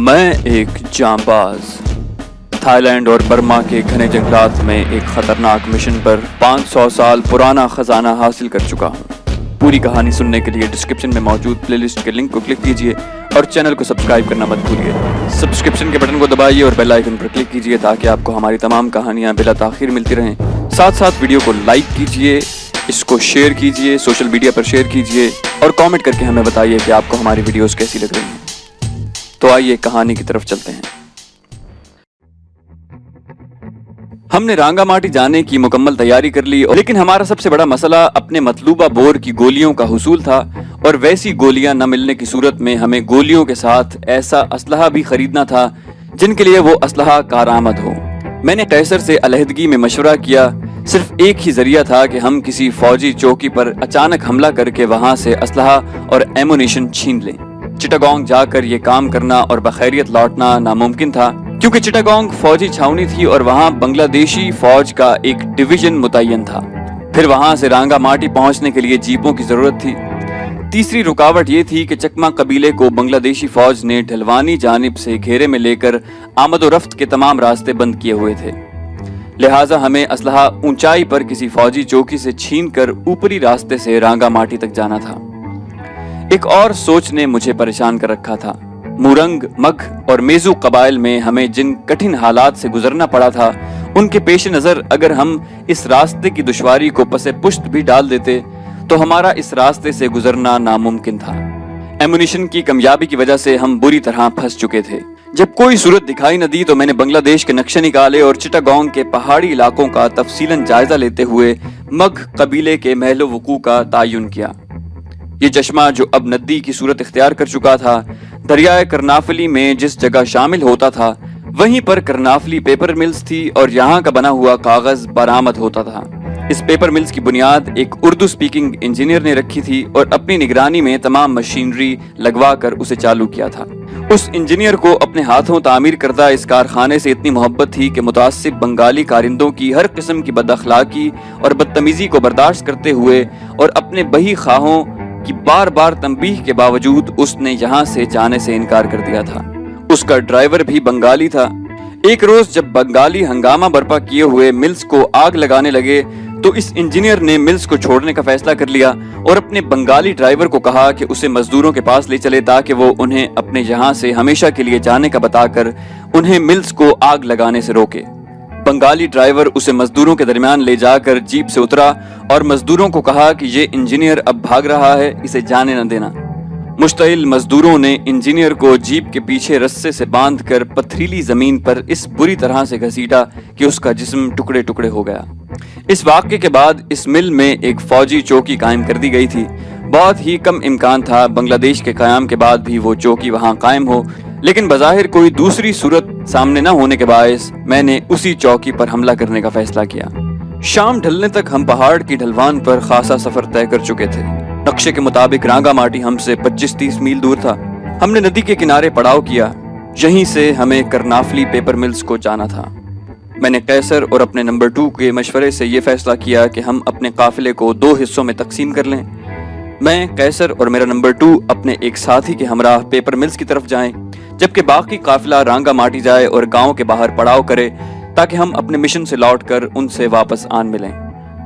मैं एक जांबाज थाई लैंड और बर्मा के घने जंगलात में एक खतरनाक मिशन पर 500 साल पुराना खजाना हासिल कर चुका हूँ। पूरी कहानी सुनने के लिए डिस्क्रिप्शन में मौजूद प्लेलिस्ट के लिंक को क्लिक कीजिए और चैनल को सब्सक्राइब करना मत भूलिए। सब्सक्रिप्शन के बटन को दबाइए और बेल आइकन पर क्लिक कीजिए ताकि आपको हमारी तमाम कहानियाँ बिला ताखिर मिलती रहें। साथ साथ वीडियो को लाइक कीजिए, इसको शेयर कीजिए, सोशल मीडिया पर शेयर कीजिए और कमेंट करके हमें बताइए कि आपको हमारी वीडियोस कैसी लग रही हैं। तो आइए कहानी की तरफ चलते हैं। हमने रांगामाटी जाने की मुकम्मल तैयारी कर ली, लेकिन हमारा सबसे बड़ा मसला अपने मतलूबा बोर की गोलियों का हुसूल था और वैसी गोलियां न मिलने की सूरत में हमें गोलियों के साथ ऐसा असलहा भी खरीदना था जिनके लिए वो असलहा कारआमद हो। मैंने कैसर से अलहदगी में मशवरा किया। सिर्फ एक ही जरिया था कि हम किसी फौजी चौकी पर अचानक हमला करके वहां से असलहा और एमुनिशन छीन लें। चिटागोंग जाकर ये काम करना और बखैरियत लौटना नामुमकिन था क्योंकि चिटागोंग फौजी छावनी थी और वहां बांग्लादेशी फौज का एक डिवीजन मुतय्यन था। फिर वहां से रांगामाटी पहुंचने के लिए जीपों की जरूरत थी। तीसरी रुकावट ये थी कि चकमा कबीले को बांग्लादेशी फौज ने ढलवानी जानिब से घेरे में लेकर आमद और रफ्त के तमाम रास्ते बंद किए हुए थे। लिहाजा हमें असलहा ऊंचाई पर किसी फौजी चौकी से छीन कर ऊपरी रास्ते से रांगामाटी तक जाना था। एक और सोच ने मुझे परेशान कर रखा था। मुरंग, मग और मेजू कबाइल में हमें जिन कठिन हालात से गुजरना पड़ा था, उनके पेश नजर अगर हम इस रास्ते की दुश्वारी को पसे पुश्त भी डाल देते तो हमारा इस रास्ते से गुजरना नामुमकिन था। एमुनिशन की कमयाबी की वजह से हम बुरी तरह फंस चुके थे। जब कोई सूरत दिखाई न दी तो मैंने बांग्लादेश के नक्शे निकाले और चिटागोंग के पहाड़ी इलाकों का तफसीलन जायजा लेते हुए मग कबीले के महलो वकू का तायुन किया। ये चश्मा जो अब नदी की सूरत इख्तियार कर चुका था, दरियाए करनाफली में जिस जगह शामिल होता था वहीं पर करनाफली पेपर मिल्स थी और यहाँ का बना हुआ कागज बरामद होता था। इस पेपर मिल्स की बुनियाद एक उर्दू स्पीकिंग इंजीनियर ने रखी थी और अपनी निगरानी में तमाम मशीनरी लगवा कर उसे चालू किया था। उस इंजीनियर को अपने हाथों तामीर करदा इस कारखाने से इतनी मोहब्बत थी कि मुतासिब बंगाली कारिंदों की हर किस्म की बदअखलाकी और बदतमीजी को बर्दाश्त करते हुए और अपने बही खाहों कि बार बार तंबीह के बावजूद उसने यहाँ से जाने से इनकार कर दिया था। उसका ड्राइवर भी बंगाली था। एक रोज जब बंगाली हंगामा बर्पा किए हुए मिल्स को आग लगाने लगे तो इस इंजीनियर ने मिल्स को छोड़ने का फैसला कर लिया और अपने बंगाली ड्राइवर को कहा कि उसे मजदूरों के पास ले चले ताकि वो उन्हें अपने यहाँ से हमेशा के लिए जाने का बताकर उन्हें मिल्स को आग लगाने से रोके। बंगाली ड्राइवर उसे मजदूरों के दरमियान ले जाकर जीप से उतरा और मजदूरों को कहा कि ये इंजीनियर अब भाग रहा है, इसे जाने न देना। मुश्तइल मजदूरों ने इंजीनियर को जीप के पीछे रस्से से बांधकर पथरीली जमीन पर इस बुरी तरह से घसीटा कि उसका जिस्म टुकड़े टुकड़े हो गया। इस वाक़े के बाद इस मिल में एक फौजी चौकी कायम कर दी गई थी। बहुत ही कम इम्कान था बांग्लादेश के क़याम के बाद भी वो चौकी वहाँ कायम हो, लेकिन बज़ाहिर कोई दूसरी सूरत सामने न होने के बायस मैंने उसी चौकी पर हमला करने का फैसला किया। शाम ढलने तक हम पहाड़ की ढलवान पर खासा सफर तय कर चुके थे। नक्शे के मुताबिक रांगामाटी हमसे 25-30 मील दूर था। हमने नदी के किनारे पड़ाव किया। यहीं से हमें करनाफली पेपर मिल्स को जाना था। मैंने कैसर और अपने नंबर 2 के मशवरे से ये फैसला किया कि हम अपने काफिले को 2 हिस्सों में तकसीम कर लें। मैं, कैसर और मेरा नंबर 2 अपने एक साथी के हमराह पेपर मिल्स की तरफ जाएं, जबकि बाकी काफिला रांगामाटी जाए और गांव के बाहर पड़ाव करे ताकि हम अपने मिशन से लौटकर उनसे वापस आन मिलें।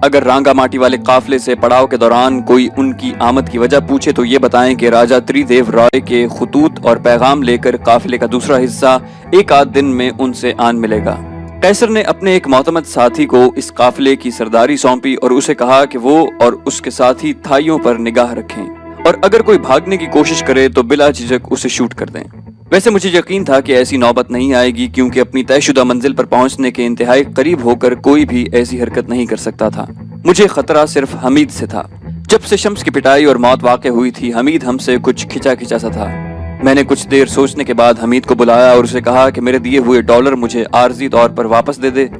अगर रांगामाटी वाले काफिले से पड़ाव के दौरान कोई उनकी आमद की वजह पूछे तो ये बताएं कि राजा त्रिदेव रॉय के खुतूत और पैगाम लेकर काफिले का दूसरा हिस्सा एक आध दिन में उनसे आन मिलेगा। कैसर ने अपने एक मोतमद साथी को इस काफिले की सरदारी सौंपी और उसे कहा कि वो और उसके साथी थाइयों पर निगाह रखें और अगर कोई भागने की कोशिश करे तो बिला झिझक उसे शूट कर दें। वैसे मुझे यकीन था कि ऐसी नौबत नहीं आएगी क्योंकि अपनी तयशुदा मंजिल पर पहुंचने के इंतहाई करीब होकर कोई भी ऐसी हरकत नहीं कर सकता था। मुझे खतरा सिर्फ हमीद से था। जब से शम्स की पिटाई और मौत वाक़ हुई थी, हमीद हमसे कुछ खिंचा खिंचा सा था। मैंने कुछ देर सोचने के बाद हमीद को बुलाया और उसे कहा कि मेरे दिए हुए डॉलर मुझे आर्जी तौर पर वापस दे दे।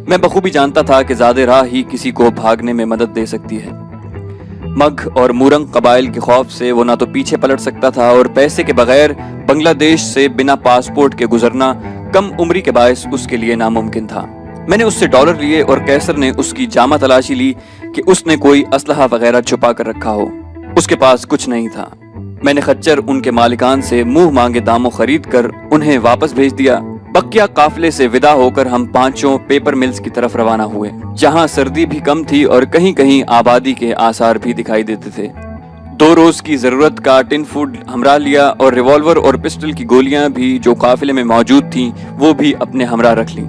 मैं बखूबी जानता था कि ज़्यादा राह ही किसी को भागने में मदद दे सकती है। मग और मुरंग कबाइल के खौफ से वो ना तो पीछे पलट सकता था और पैसे के बगैर बांग्लादेश से बिना पासपोर्ट के गुजरना कम उम्री के बायस उसके लिए नामुमकिन था। मैंने उससे डॉलर लिए और कैसर ने उसकी जामा तलाशी ली कि उसने कोई असलहा वगैरह छुपा कर रखा हो। उसके पास कुछ नहीं था। میں نے خچر ان کے مالکان سے منہ مانگے داموں خرید کر انہیں واپس بھیج دیا۔ بقیہ قافلے سے ودا ہو کر ہم پانچوں پیپر ملز کی طرف روانہ ہوئے، جہاں سردی بھی کم تھی اور کہیں کہیں آبادی کے آثار بھی دکھائی دیتے تھے۔ 2 روز کی ضرورت کا ٹن فوڈ ہمراہ لیا اور ریوالور اور پسٹل کی گولیاں بھی جو قافلے میں موجود تھیں وہ بھی اپنے ہمراہ رکھ لیں۔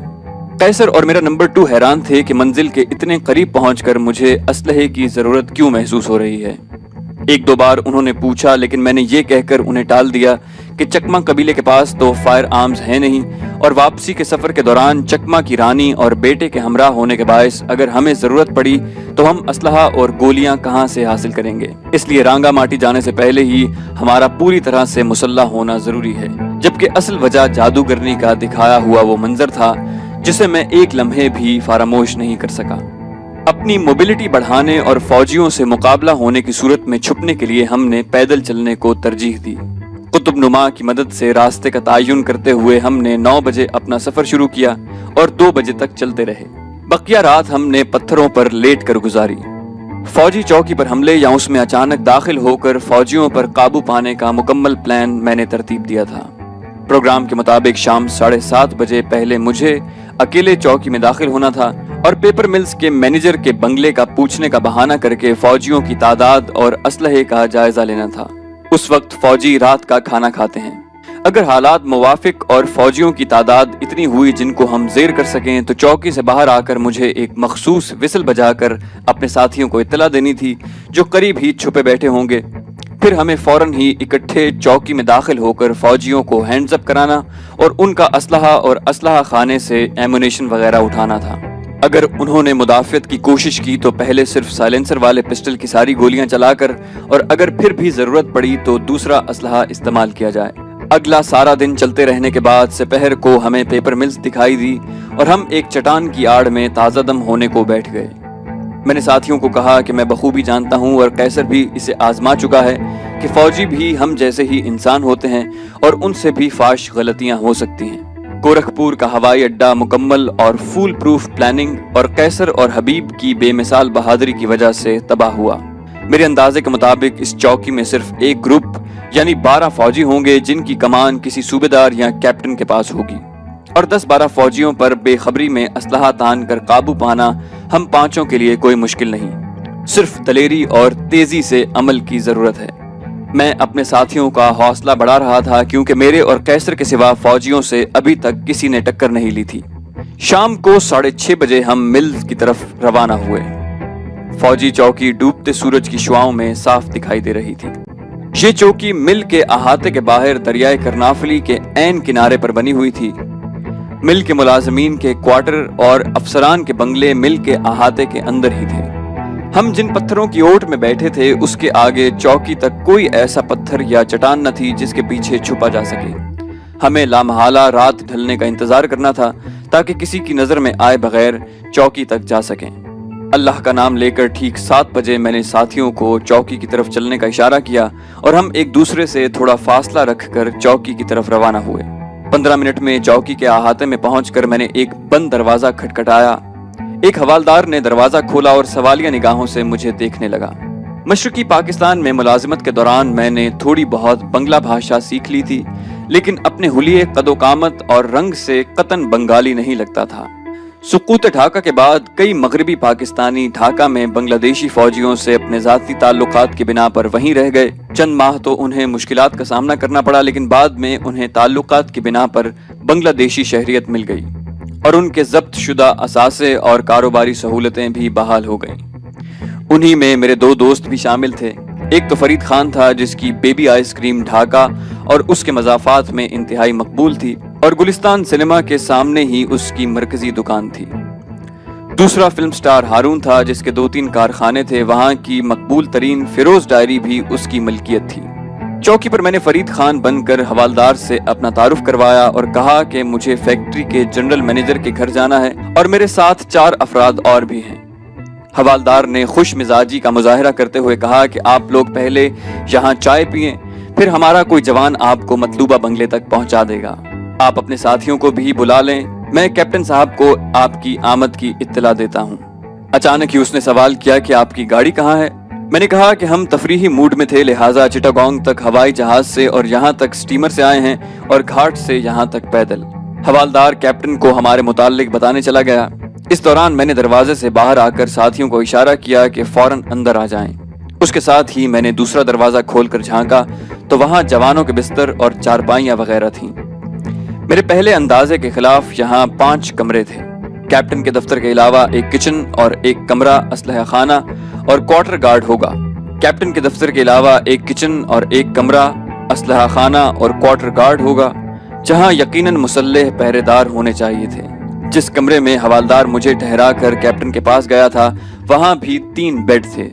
قیصر اور میرا نمبر 2 حیران تھے کہ منزل کے اتنے قریب پہنچ کر مجھے اسلحے کی ضرورت کیوں محسوس ہو رہی ہے۔ 1-2 بار انہوں نے پوچھا، لیکن میں نے یہ کہہ کر انہیں ٹال دیا کہ چکما قبیلے کے پاس تو فائر آرمز ہیں نہیں، اور واپسی کے سفر کے دوران چکما کی رانی اور بیٹے کے ہمراہ ہونے کے باعث اگر ہمیں ضرورت پڑی تو ہم اسلحہ اور گولیاں کہاں سے حاصل کریں گے۔ اس لیے رانگا ماٹی جانے سے پہلے ہی ہمارا پوری طرح سے مسلح ہونا ضروری ہے، جبکہ اصل وجہ جادوگرنی کا دکھایا ہوا وہ منظر تھا جسے میں ایک لمحے بھی فراموش نہیں کر سکا۔ اپنی موبلٹی بڑھانے اور فوجیوں سے مقابلہ ہونے کی صورت میں چھپنے کے لیے ہم نے پیدل چلنے کو ترجیح دی۔ قطب نما کی مدد سے راستے کا تعین کرتے ہوئے ہم نے 9 بجے اپنا سفر شروع کیا اور 2 بجے تک چلتے رہے۔ بقیہ رات ہم نے پتھروں پر لیٹ کر گزاری۔ فوجی چوکی پر حملے یا اس میں اچانک داخل ہو کر فوجیوں پر قابو پانے کا مکمل پلان میں نے ترتیب دیا تھا۔ پروگرام کے مطابق شام 7:30 بجے پہلے مجھے اکیلے چوکی میں داخل ہونا تھا اور پیپر ملز کے مینیجر کے بنگلے کا پوچھنے کا بہانہ کر کے فوجیوں کی تعداد اور اسلحے کا جائزہ لینا تھا۔ اس وقت فوجی رات کا کھانا کھاتے ہیں۔ اگر حالات موافق اور فوجیوں کی تعداد اتنی ہوئی جن کو ہم زیر کر سکیں تو چوکی سے باہر آ کر مجھے ایک مخصوص وسل بجا کر اپنے ساتھیوں کو اطلاع دینی تھی جو قریب ہی چھپے بیٹھے ہوں گے۔ پھر ہمیں فوراً ہی اکٹھے چوکی میں داخل ہو کر فوجیوں کو ہینڈز اپ کرانا اور ان کا اسلحہ اور اسلحہ خانے سے ایمونیشن وغیرہ اٹھانا تھا۔ اگر انہوں نے مدافعت کی کوشش کی تو پہلے صرف سائلنسر والے پسٹل کی ساری گولیاں چلا کر، اور اگر پھر بھی ضرورت پڑی تو دوسرا اسلحہ استعمال کیا جائے۔ اگلا سارا دن چلتے رہنے کے بعد سپہر کو ہمیں پیپر ملز دکھائی دی اور ہم ایک چٹان کی آڑ میں تازہ دم ہونے کو بیٹھ گئے۔ میں نے ساتھیوں کو کہا کہ میں بخوبی جانتا ہوں اور قیصر بھی اسے آزما چکا ہے کہ فوجی بھی ہم جیسے ہی انسان ہوتے ہیں اور ان سے بھی فاش غلطیاں ہو سکتی ہیں۔ گورکھپور کا ہوائی اڈہ مکمل اور فول پروف پلاننگ اور قیصر اور حبیب کی بے مثال بہادری کی وجہ سے تباہ ہوا۔ میرے اندازے کے مطابق اس چوکی میں صرف ایک گروپ یعنی 12 فوجی ہوں گے جن کی کمان کسی صوبیدار یا کیپٹن کے پاس ہوگی، اور 10-12 فوجیوں پر بے خبری میں اسلحہ تان کر قابو پانا ہم پانچوں کے لیے کوئی مشکل نہیں، صرف دلیری اور تیزی سے عمل کی ضرورت ہے۔ میں اپنے ساتھیوں کا حوصلہ بڑھا رہا تھا کیونکہ میرے اور قیصر کے سوا فوجیوں سے ابھی تک کسی نے ٹکر نہیں لی تھی۔ شام کو 6:30 بجے ہم ملز کی طرف روانہ ہوئے۔ فوجی چوکی ڈوبتے سورج کی شعاؤں میں صاف دکھائی دے رہی تھی۔ یہ چوکی مل کے احاطے کے باہر دریائے کرنافلی کے عین کنارے پر بنی ہوئی تھی۔ مل کے ملازمین کے کوارٹر اور افسران کے بنگلے مل کے احاطے کے اندر ہی تھے۔ ہم جن پتھروں کی اوٹ میں بیٹھے تھے اس کے آگے چوکی تک کوئی ایسا پتھر یا چٹان نہ تھی جس کے پیچھے چھپا جا سکے۔ ہمیں لامحالہ رات ڈھلنے کا انتظار کرنا تھا تاکہ کسی کی نظر میں آئے بغیر چوکی تک جا سکیں۔ اللہ کا نام لے کر ٹھیک 7 بجے میں نے ساتھیوں کو چوکی کی طرف چلنے کا اشارہ کیا اور ہم ایک دوسرے سے تھوڑا فاصلہ رکھ کر چوکی کی طرف روانہ ہوئے۔ 15 منٹ میں چوکی کے احاطے میں پہنچ کر میں نے ایک بند دروازہ کھٹکھٹایا۔ ایک حوالدار نے دروازہ کھولا اور سوالیہ نگاہوں سے مجھے دیکھنے لگا۔ مشرقی پاکستان میں ملازمت کے دوران میں نے تھوڑی بہت بنگلہ بھاشا سیکھ لی تھی، لیکن اپنے حلیے قد و قامت اور رنگ سے قطن بنگالی نہیں لگتا تھا۔ سقوط ڈھاکہ کے بعد کئی مغربی پاکستانی ڈھاکہ میں بنگلہ دیشی فوجیوں سے اپنے ذاتی تعلقات کی بنا پر وہیں رہ گئے۔ چند ماہ تو انہیں مشکلات کا سامنا کرنا پڑا، لیکن بعد میں انہیں تعلقات کی بنا پر بنگلہ دیشی شہریت مل گئی اور ان کے ضبط شدہ اثاثے اور کاروباری سہولتیں بھی بحال ہو گئیں۔ انہی میں میرے 2 دوست بھی شامل تھے۔ ایک تو فرید خان تھا جس کی بیبی آئس کریم ڈھاکہ اور اس کے مضافات میں انتہائی مقبول تھی، اور گلستان سنیما کے سامنے ہی اس کی مرکزی دکان تھی۔ دوسرا فلم سٹار ہارون تھا جس کے 2-3 کارخانے تھے، وہاں کی مقبول ترین فیروز ڈائری بھی اس کی ملکیت تھی۔ چوکی پر میں نے فرید خان بن کر حوالدار سے اپنا تعارف کروایا اور کہا کہ مجھے فیکٹری کے جنرل مینیجر کے گھر جانا ہے اور میرے ساتھ 4 افراد اور بھی ہیں۔ حوالدار نے خوش مزاجی کا مظاہرہ کرتے ہوئے کہا کہ آپ لوگ پہلے یہاں چائے پئیں، پھر ہمارا کوئی جوان آپ کو مطلوبہ بنگلے تک پہنچا دے گا۔ آپ اپنے ساتھیوں کو بھی بلا لیں، میں کیپٹن صاحب کو آپ کی آمد کی اطلاع دیتا ہوں۔ اچانک ہی اس نے سوال کیا کہ آپ کی گاڑی کہاں ہے؟ मैंने कहा कि हम तफरीही मूड में थे, लिहाजा चिटागोंग तक हवाई जहाज से और यहाँ तक स्टीमर से आए हैं और घाट से यहाँ तक पैदल। हवालदार कैप्टन को हमारे मुताल्लिक बताने चला गया। इस दौरान मैंने दरवाजे से बाहर आकर साथियों को इशारा किया कि फौरन अंदर आ जाएं। उसके साथ ही मैंने दूसरा दरवाजा खोलकर झांका तो वहां जवानों के बिस्तर और चारपाइयां वगैरह थीं। मेरे पहले अंदाजे के खिलाफ यहाँ 5 कमरे थे। कैप्टन के दफ्तर के अलावा एक किचन और एक कमरा असलहा खाना और क्वार्टर गार्ड होगा। कैप्टन के दफ्तर के अलावा एक किचन और एक कमरा असलहा खाना और क्वार्टर गार्ड होगा, जहां यकीनन मुसल्लेह पहरेदार होने चाहिए थे। जिस कमरे में हवालदार मुझे ठहरा कर कैप्टन के पास गया था, वहां भी 3 बेड थे।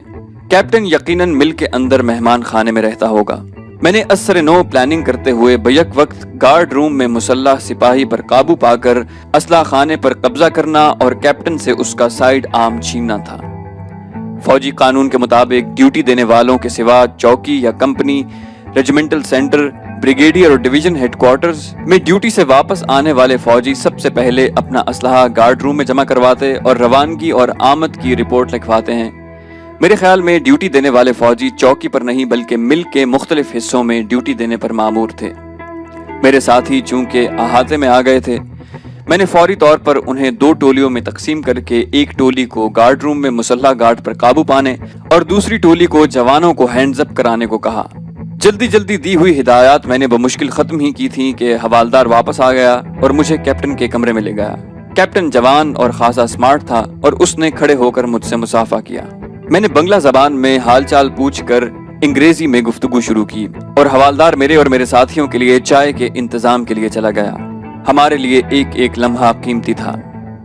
कैप्टन यकीनन मिल के अंदर मेहमान खाने में रहता होगा। मैंने असर नो प्लानिंग करते हुए बैक वक्त गार्ड रूम में मुसल्लह सिपाही पर काबू पाकर असला खाने पर कब्जा करना और कैप्टन से उसका साइड आर्म छीनना था। फौजी कानून के मुताबिक ड्यूटी देने वालों के सिवा चौकी या कंपनी, रेजिमेंटल सेंटर, ब्रिगेडियर और डिवीजन हेडक्वार्टर्स में ड्यूटी से वापस आने वाले फौजी सबसे पहले अपना असलहा गार्ड रूम में जमा करवाते और रवानगी और आमद की रिपोर्ट लिखवाते हैं। मेरे ख्याल में ड्यूटी देने वाले फौजी चौकी पर नहीं बल्कि मिल के मुख्तलिफ हिस्सों में ड्यूटी देने पर मामूर थे। मेरे साथी चूंकि अहाते में आ गए थे, मैंने फौरी तौर पर उन्हें 2 टोलियों में तकसीम करके एक टोली को गार्ड रूम में मुसल्लह गार्ड पर काबू पाने और दूसरी टोली को जवानों को हैंड्स अप कराने को कहा। जल्दी जल्दी दी हुई हिदायत मैंने बमुश्किल खत्म ही की थी कि हवालदार वापस आ गया और मुझे कैप्टन के कमरे में ले गया। कैप्टन जवान और खासा स्मार्ट था और उसने खड़े होकर मुझसे मुसाफा किया। मैंने बंगला जबान में हालचाल पूछकर अंग्रेजी में गुफ्तगू शुरू की और हवालदार मेरे और मेरे साथियों के लिए चाय के इंतजाम के लिए चला गया। हमारे लिए एक एक लम्हा कीमती था।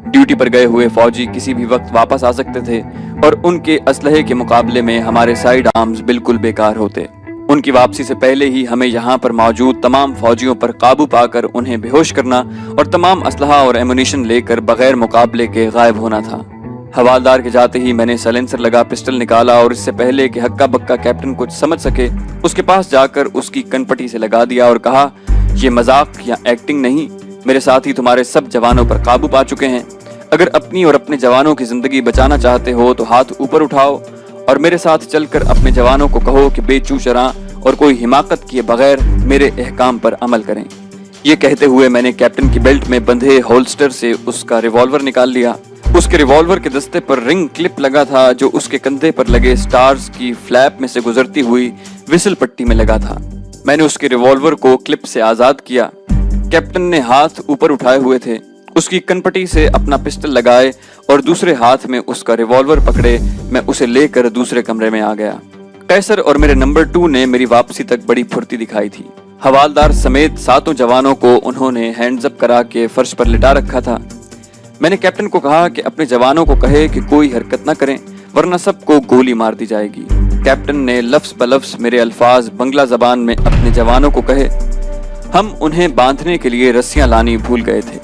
ड्यूटी पर गए हुए फौजी किसी भी वक्त वापस आ सकते थे और उनके असलहे के मुकाबले में हमारे साइड आर्म्स बिल्कुल बेकार होते। उनकी वापसी से पहले ही हमें यहाँ पर मौजूद तमाम फौजियों पर काबू पाकर उन्हें बेहोश करना और तमाम असलहा और एमुनिशन लेकर बगैर मुकाबले के गायब होना था। हवालदार के जाते ही मैंने सलेंसर लगा पिस्टल निकाला और इससे पहले कि हक्का बक्का कैप्टन कुछ समझ सके, उसके पास जाकर उसकी कनपटी से लगा दिया और कहा, ये मजाक या एक्टिंग नहीं, मेरे साथी तुम्हारे सब जवानों पर काबू पा चुके हैं। अगर अपनी और अपने जवानों की जिंदगी बचाना चाहते हो तो हाथ ऊपर उठाओ और मेरे साथ चलकर अपने जवानों को कहो कि बेचूचरा और कोई हिमाकत किए बगैर मेरे अहकाम पर अमल करें। ये कहते हुए मैंने कैप्टन की बेल्ट में बंधे होल्स्टर से उसका रिवॉल्वर निकाल लिया। उसके रिवॉल्वर के दस्ते पर रिंग क्लिप लगा था जो उसके कंधे पर लगे स्टार्स की फ्लैप में से गुजरती हुई विसल पट्टी में लगा था। मैंने उसके रिवॉल्वर को क्लिप से आजाद किया। कैप्टन ने हाथ ऊपर उठाए हुए थे, उसकी कनपटी से अपना पिस्टल लगाए और दूसरे हाथ में उसका रिवॉल्वर पकड़े मैं उसे लेकर दूसरे कमरे में आ गया। कैसर और मेरे नंबर 2 ने मेरी वापसी तक बड़ी फुर्ती दिखाई थी। हवालदार समेत 7 जवानों को उन्होंने हैंड्स अप करा के फर्श पर लिटा रखा था। मैंने कैप्टन को कहा कि अपने जवानों को कहे कि कोई हरकत न करें वरना सबको गोली मार दी जाएगी। कैप्टन ने लफ्ज बलफ्ज मेरे अल्फाज बंगला जबान में अपने जवानों को कहे। हम उन्हें बांधने के लिए रस्सियां लानी भूल गए थे।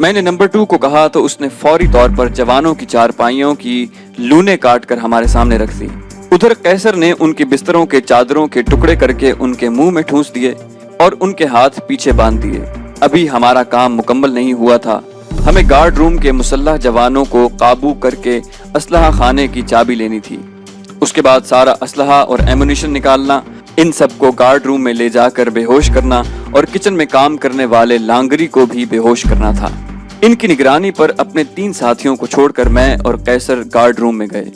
मैंने नंबर 2 को कहा तो उसने फौरी तौर पर जवानों की चारपाइयों की लूने काट कर हमारे सामने रख दी। उधर कैसर ने उनके बिस्तरों के चादरों के टुकड़े करके उनके मुंह में ठूंस दिए और उनके हाथ पीछे बांध दिए। अभी हमारा काम मुकम्मल नहीं हुआ था। हमें गार्ड रूम के मुसल्लह जवानों को काबू करके असलहा खाने की चाबी लेनी थी। उसके बाद सारा असलहा और एमुनिशन निकालना, इन सब को गार्ड रूम में ले जाकर बेहोश करना और किचन में काम करने वाले लांगरी को भी बेहोश करना था। इनकी निगरानी पर अपने 3 साथियों को छोड़कर मैं और कैसर गार्ड रूम में गए।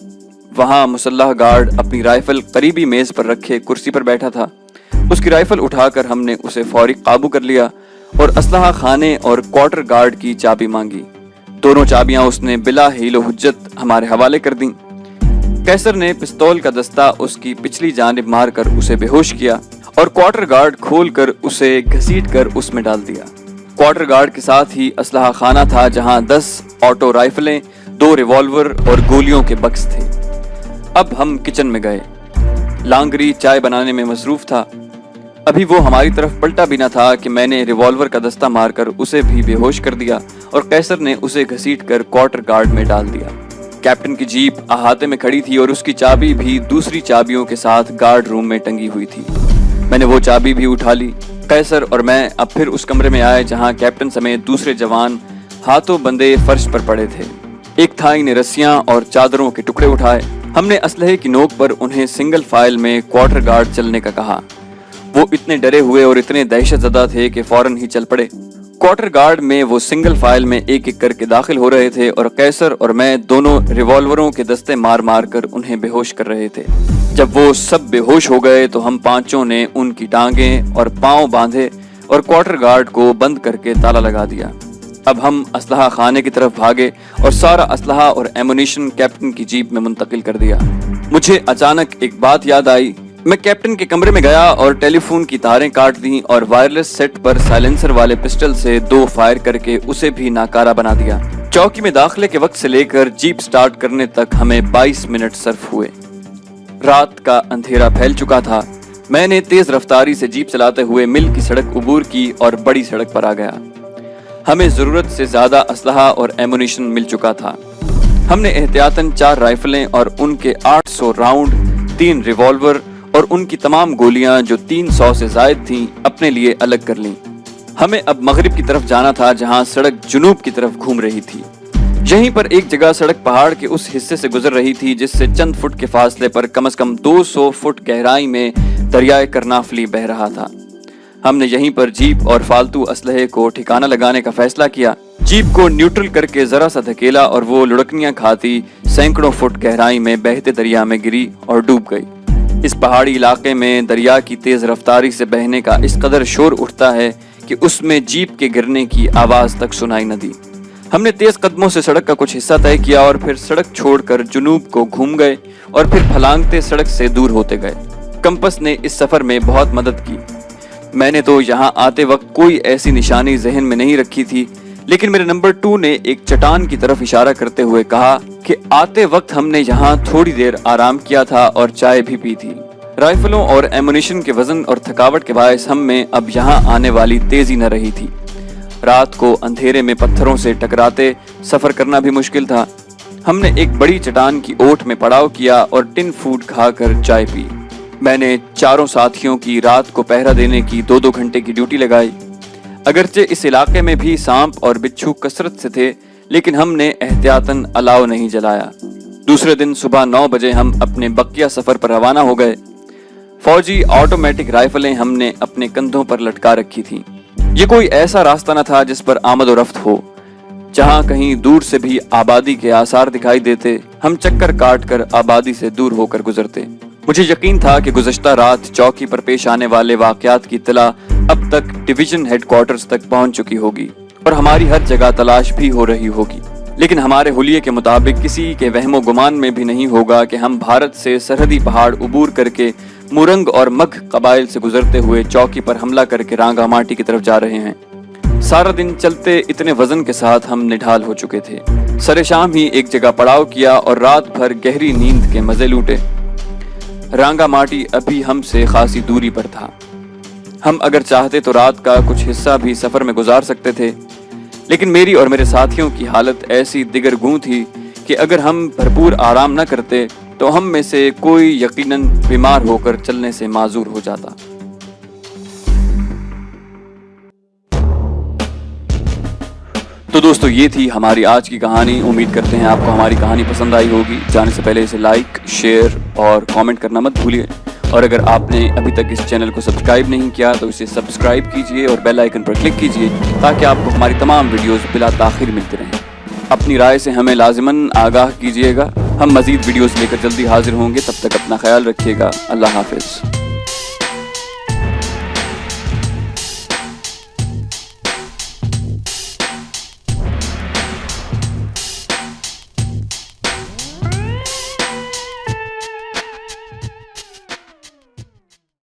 वहां मुसल्लह गार्ड अपनी राइफल करीबी मेज पर रखे कुर्सी पर बैठा था। उसकी राइफल उठाकर हमने उसे फौरी काबू कर लिया और असलहा खाने और क्वार्टर गार्ड की चाबी मांगी। दोनों चाबियां उसने बिला हीलो हुज्जत हमारे हवाले कर दी। कैसर ने पिस्तौल का दस्ता उसकी पिछली जानिब मारकर उसे बेहोश किया और क्वार्टर गार्ड खोलकर उसे घसीट कर उसमें डाल दिया। क्वार्टर गार्ड के साथ ही असलहा खाना था जहां 10 ऑटो राइफलें, 2 रिवॉल्वर और गोलियों के बक्स थे। अब हम किचन में गए। लांगरी चाय बनाने में मसरूफ था। अभी वो हमारी तरफ पलटा भी न था कि मैंने रिवॉल्वर का दस्ता मारकर उसे भी बेहोश कर दिया और कैसर ने उसे घसीटकर क्वार्टर गार्ड में डाल दिया। कैप्टन की जीप अहाते में खड़ी थी और उसकी चाबी भी दूसरी चाबियों के साथ गार्ड रूम में टंगी हुई थी। मैंने वो चाबी भी उठा ली। कैसर और मैं अब फिर उस कमरे में आए जहां कैप्टन समेत दूसरे जवान हाथों बंधे फर्श पर पड़े थे। एक थाई ने रस्सियां और चादरों के टुकड़े उठाए। ہم نے اسلحے کی نوک پر انہیں سنگل فائل میں کوارٹر گارڈ چلنے کا کہا۔ وہ اتنے ڈرے ہوئے اور اتنے دہشت زدہ تھے کہ فوراً ہی چل پڑے۔ کوارٹر گارڈ میں وہ سنگل فائل میں ایک ایک کر کے داخل ہو رہے تھے اور قیصر اور میں دونوں ریوالوروں کے دستے مار مار کر انہیں بے ہوش کر رہے تھے۔ جب وہ سب بے ہوش ہو گئے تو ہم پانچوں نے ان کی ٹانگیں اور پاؤں باندھے اور کوارٹر گارڈ کو بند کر کے تالا لگا دیا۔ اب ہم اسلحہ خانے کی طرف بھاگے اور سارا اسلحہ اور ایمونیشن کیپٹن کی جیپ میں منتقل کر دیا۔ مجھے اچانک ایک بات یاد آئی۔ میں کیپٹن کے کمرے میں گیا اور ٹیلی فون کی تاریں کاٹ دیں اور وائرلیس سیٹ پر سائلنسر والے پسٹل سے 2 فائر کر کے اسے بھی ناکارہ بنا دیا۔ چوکی میں داخلے کے وقت سے لے کر جیپ سٹارٹ کرنے تک ہمیں 22 منٹ صرف ہوئے۔ رات کا اندھیرا پھیل چکا تھا۔ میں نے تیز رفتاری سے جیپ چلاتے ہوئے مل کی سڑک عبور کی اور بڑی سڑک پر آ گیا۔ ہمیں ضرورت سے زیادہ اسلحہ اور ایمونیشن مل چکا تھا۔ ہم نے احتیاطاً 4 رائفلیں اور ان کے 800 راؤنڈ، 3 ریوالور اور ان کی تمام گولیاں جو 300 سے زائد تھیں اپنے لیے الگ کر لیں۔ ہمیں اب مغرب کی طرف جانا تھا جہاں سڑک جنوب کی طرف گھوم رہی تھی۔ یہیں پر ایک جگہ سڑک پہاڑ کے اس حصے سے گزر رہی تھی جس سے چند فٹ کے فاصلے پر کم از کم 200 فٹ گہرائی میں دریائے کرنافلی بہہ رہا تھا۔ ہم نے یہیں پر جیپ اور فالتو اسلحے کو ٹھکانہ لگانے کا فیصلہ کیا۔ جیپ کو نیوٹرل کر کے ذرا سا دھکیلا اور وہ لڑکنیاں کھاتی سینکڑوں فٹ گہرائی میں بہتے دریا میں گری اور ڈوب گئی۔ اس پہاڑی علاقے میں دریا کی تیز رفتاری سے بہنے کا اس قدر شور اٹھتا ہے کہ اس میں جیپ کے گرنے کی آواز تک سنائی نہ دی۔ ہم نے تیز قدموں سے سڑک کا کچھ حصہ طے کیا اور پھر سڑک چھوڑ کر جنوب کو گھوم گئے اور پھر پھلانگتے سڑک سے دور ہوتے گئے۔ کمپس نے اس سفر میں بہت مدد کی۔ میں نے تو یہاں آتے وقت کوئی ایسی نشانی ذہن میں نہیں رکھی تھی، لیکن میرے نمبر 2 نے ایک چٹان کی طرف اشارہ کرتے ہوئے کہا کہ آتے وقت ہم نے یہاں تھوڑی دیر آرام کیا تھا اور چائے بھی پی تھی۔ رائفلوں اور ایمونیشن کے وزن اور تھکاوٹ کے باعث ہم میں اب یہاں آنے والی تیزی نہ رہی تھی۔ رات کو اندھیرے میں پتھروں سے ٹکراتے سفر کرنا بھی مشکل تھا۔ ہم نے ایک بڑی چٹان کی اوٹ میں پڑاؤ کیا اور ٹن فوڈ کھا کر چائے پی۔ میں نے 4 ساتھیوں کی رات کو پہرا دینے کی 2-2 گھنٹے کی ڈیوٹی لگائی۔ اگرچہ اس علاقے میں بھی سانپ اور بچھو کثرت سے تھے، لیکن ہم نے احتیاطاً الاؤ نہیں جلایا۔ دوسرے دن صبح 9 بجے ہم اپنے بقیہ سفر پر روانہ ہو گئے۔ فوجی آٹومیٹک رائفلیں ہم نے اپنے کندھوں پر لٹکا رکھی تھیں۔ یہ کوئی ایسا راستہ نہ تھا جس پر آمد و رفت ہو، جہاں کہیں دور سے بھی آبادی کے آثار دکھائی دیتے۔ ہم چکر کاٹ کر آبادی سے دور ہو کر گزرتے۔ مجھے یقین تھا کہ گزشتہ رات چوکی پر پیش آنے والے واقعات کی اطلاع اب تک ڈویژن ہیڈ کوارٹرز تک پہنچ چکی ہوگی اور ہماری ہر جگہ تلاش بھی ہو رہی ہوگی، لیکن ہمارے حلیے کے مطابق کسی کے وہم و گمان میں بھی نہیں ہوگا کہ ہم بھارت سے سرحدی پہاڑ عبور کر کے مورنگ اور مگھ قبائل سے گزرتے ہوئے چوکی پر حملہ کر کے رانگا ماٹی کی طرف جا رہے ہیں۔ سارا دن چلتے اتنے وزن کے ساتھ ہم نڈھال ہو چکے تھے۔ سر شام ہی ایک جگہ پڑاؤ کیا اور رات بھر گہری نیند کے مزے لوٹے۔ رانگا ماٹی ابھی ہم سے خاصی دوری پر تھا۔ ہم اگر چاہتے تو رات کا کچھ حصہ بھی سفر میں گزار سکتے تھے، لیکن میری اور میرے ساتھیوں کی حالت ایسی دگرگوں تھی کہ اگر ہم بھرپور آرام نہ کرتے تو ہم میں سے کوئی یقیناً بیمار ہو کر چلنے سے معذور ہو جاتا۔ تو دوستو، یہ تھی ہماری آج کی کہانی۔ امید کرتے ہیں آپ کو ہماری کہانی پسند آئی ہوگی۔ جانے سے پہلے اسے لائک، شیئر اور کامنٹ کرنا مت بھولیے، اور اگر آپ نے ابھی تک اس چینل کو سبسکرائب نہیں کیا تو اسے سبسکرائب کیجئے اور بیل آئیکن پر کلک کیجئے تاکہ آپ کو ہماری تمام ویڈیوز بلا تاخیر ملتے رہیں۔ اپنی رائے سے ہمیں لازماً آگاہ کیجئے گا۔ ہم مزید ویڈیوز لے کر جلدی حاضر ہوں گے، تب تک اپنا خیال رکھیے گا۔ اللہ حافظ۔